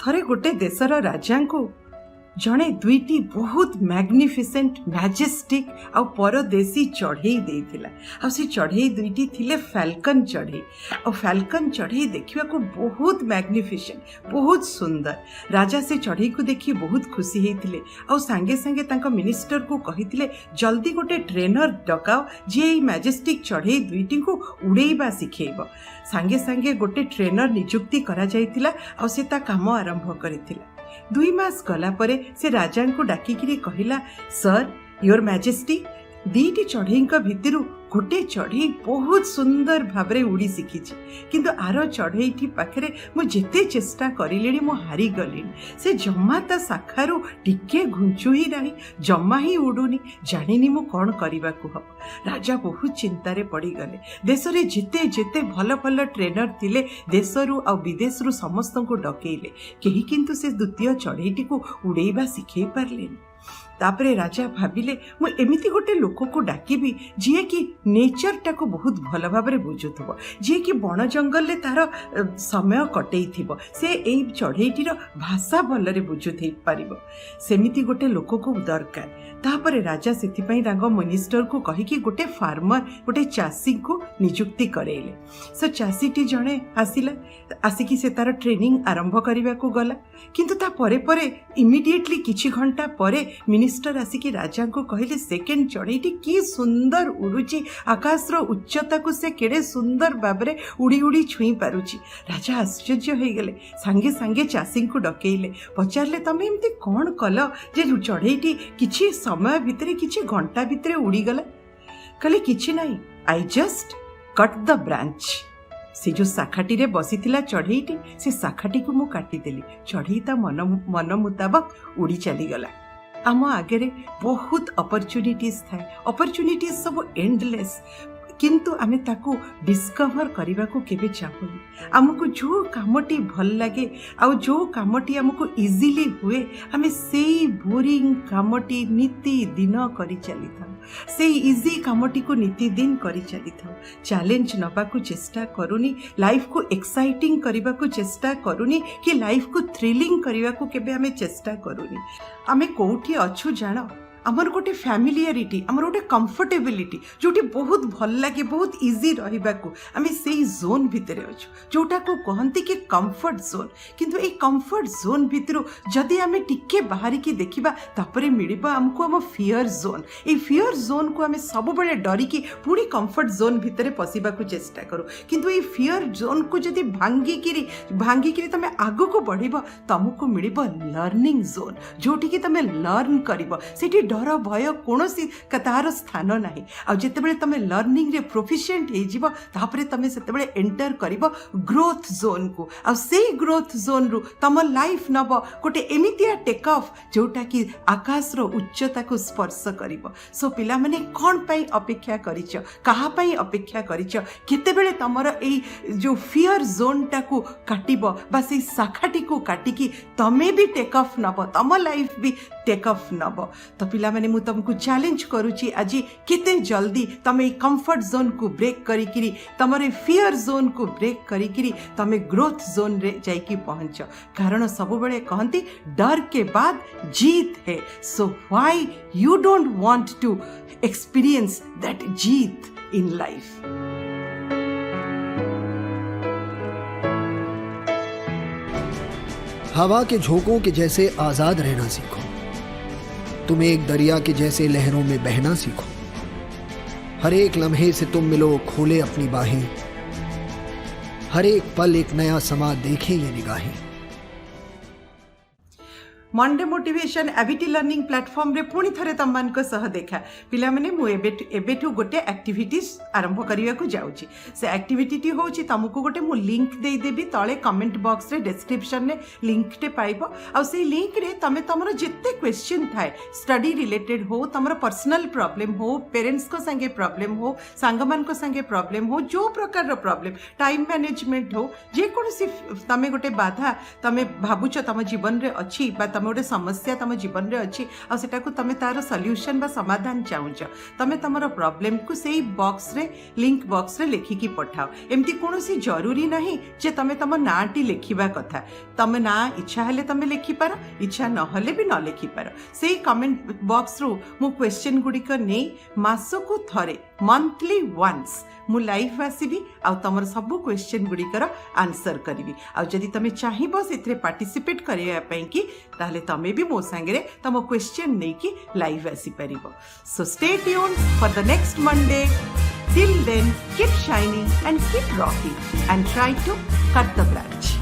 थरे गोटे देशर राजा को जड़े दुईटी बहुत मैग्निफिसेंट मैजेस्टिक आ परदेशी चढ़ई देइथिला। आ से चढ़ई दुईटी थिले फैल्कन चढ़ई। आ फैल्कन चढ़ई देखिबा को बहुत मैग्निफिसेंट बहुत सुंदर। राजा से चढ़ई को देखि बहुत खुशी हेतिले। आ संगे संगे तांको मिनिस्टर को कहिथिले जल्दी गोटे ट्रेनर डकाओ जे मैजेस्टिक चढ़ई दुईटी को उड़ेइबा सिखेइबो। संगे संगे गोटे ट्रेनर नियुक्ति करा जाइथिला आ से ता काम आरंभ करिथिला। 2 मास गला परे से राजा को डाकिकी कहला, सर योर मैजेस्टी दीटी चढ़ई भितर गोटे चढ़ई बहुत सुंदर भावरे उड़ी शिखी किंतु आर चढ़ईटी पाखे मुझे चेष्टा करिले मु हारी गली से जमा ता शाखारू टिके घुंचु ही रही जमा ही उड़ुनी जानिनी मु कौन करने को हम। राजा बहुत चिंतार पड़गले। देश में जिते जिते भल भल ट्रेनर थिले देशरू आ विदेशरू समस्त को डकैले कहीं किंतु से द्वितीय चढ़ईटी को उड़ेबा शिखई पारे। तापरे राजा भाविले मु एमिति गोटे लोक को डाकिबी जी कि नेचर टाको बहुत भल भाव बुझुथबो, जी कि बण जंगल ले तार समय कटई थिबो, से एई चढ़ईटीर भाषा भलरे बुझुथई पारिबो, सेमिति गोटे लोक को दरकार। तापरे राजा सेथिपई तांको मिनिस्टर को कहिकी गोटे फार्मर गोटे चाषी को नियुक्ति करेले। से चाषीटी जणे आसिला, आसिकी से तार ट्रेनिंग आरंभ करने को गला किंतु ता परे परे इमिडिएटली किछि घंटा परे मिनिस्टर आसिकी राजा को कहले सेकेंड चढ़ईटी की सुंदर उड़ुची, आकाशर उच्चता को से केड़े सुंदर भावरे उड़ी उड़ी छुई पारुची। राजा आश्चर्य हो गले। सांगे सांगे चाषी को डकैले, पचारले तमे एमती कौन कल जे चढ़ईटी किछि समय भितरे किछि घंटा भितरे उड़ीगला? कहले किछि नहीं, I just cut the branch. से जो शाखाटी रे बसीथिला चढ़ईटी से शाखाटी को मु काटिदेली, चढ़ई ता मन मुताबक उड़ी चली गला। आम आगे बहुत अपॉर्चुनिटीज थाए, अपॉर्चुनिटीज सब एंडलेस किंतु आमे ताकू डिस्कवर करने को केबे चाहूनी। आमको जो कामटी भल लगे आ जो कामटी आमको इजीली हुए आमे सेई बोरिंग कामटी नीति दिन करी चली था, से इजी कामटी को नीति दिन करी चली था। चैलेंज नबा को चेष्टा करूनी, लाइफ को एक्साइटिंग करबा को चेष्टा करूनी कि लाइफ को थ्रिलिंग करबा को केबे आमे चेष्टा करूनी। आमे कोठी अछु जानो, आमर गोटे फैमिलियरिटी, आमर गोटे कंफर्टेबिलिटी जोटी बहुत भल लगे बहुत इजी रहिबा को आमे सेई जोन भितरे अछु जोटा को कहंती कि कंफर्ट जोन। किंतु ए कंफर्ट जोन भितरो जदि आमे टिके बाहरी की देखिबा तापरे मिलिबा हमको हम फियर जोन। ए फियर जोन को आमे सब बळे डरी की पूरी कंफर्ट जोन भितरे पसिबा को चेष्टा करू, किंतु ए फियर जोन को जदि भांगी किरी तमे आगो को बढ़िबो तमको मिलिबो लर्निंग जोन जोटी की तमे लर्न करिवो। सेठी डर भय कोनोसी तार स्थान नाही। आ जेतेबेले तमे लर्निंग रे प्रोफिशिएंट हे जिवो तापरे तमे सेतेबेले एंटर करिवो ग्रोथ जोन को। आ सेई ग्रोथ जोन रु तम लाइफ नबो गोटे एमितिया टेक ऑफ जोटा कि आकाश रो उच्चता को स्पर्श करिवो। सो पिला माने कोन पई अपेक्षा करिछ, कहा पई अपेक्षा करिछ, केतेबेले तमर एई जो फियर जोन टा को काटिबो बा सेई शाखाटी को काटिकी तमे भी टेक ऑफ नबो, तम लाइफ भी टेक ऑफ नबो। तो पिला माने मु तुमको चैलेंज करूची आज किते जल्दी तमे कंफर्ट जोन को ब्रेक करिकिरी तमरे फियर जोन को ब्रेक करिकिरी तमे ग्रोथ जोन रे जाइकी पहुंच। कारण सब बड़े कहंती डर के बाद जीत है। So why you don't want to experience that जीत इन लाइफ। हवा के झोंकों के जैसे आजाद रहना सीखो, तुम एक दरिया के जैसे लहरों में बहना सीखो। हर एक लम्हे से तुम मिलो खोले अपनी बाहें, हर एक पल एक नया समा देखें ये निगाहें। Monday motivation ABT learning platform रे पुणी थरे तममान को सह देखा। पिला माने मु एबेठु गोटे एक्टिविटीज आरंभ करिया को जाउची। से एक्टिविटी होउची तमको गोटे मु लिंक दे देबी तळे कमेंट बॉक्स रे डिस्क्रिप्शन ने लिंक टे पाइबो। आ से लिंक रे तमे तमरो जिते क्वेश्चन थाए स्टडी रिलेटेड हो, तमरो पर्सनल प्रॉब्लम हो, पेरेंट्स को संगे प्रॉब्लम हो, सांगमान को संगे प्रॉब्लम हो, जो प्रकार रो प्रॉब्लम टाइम मैनेजमेंट हो, जे कोनसी तमे गोटे बाधा तमे भाबुछ तम जीवन रे अछि बा तुम गोटे समस्या तुम जीवन में अच्छी आ सेटा को तुम तार सॉल्यूशन बा समाधान चाहूच तुम तुम प्रॉब्लम को से बॉक्स रे लिंक बॉक्स रे लिखिकी पठाओ एमती कौन जरूरी नहीं जे तुम तुम नाटी लिखा कथा तुम ना इच्छा हेले तुम लिखिपार इच्छा नहले भी न लिखिपार से कमेंट बॉक्स रु मु क्वेश्चन गुड़िक नहीं मासकु थरे मंथली वंस मु लाइव आसबि आ तुम सब क्वेश्चन गुड़िकर आंसर करी आ जदि तुम चाहिए से पार्टिसिपेट करने कि ताहले तमें भी मो सांगे तुम क्वेश्चन नहीं कि लाइव आसीपर so stay tuned for the next Monday till then keep shining and keep rocking and try to cut the branch.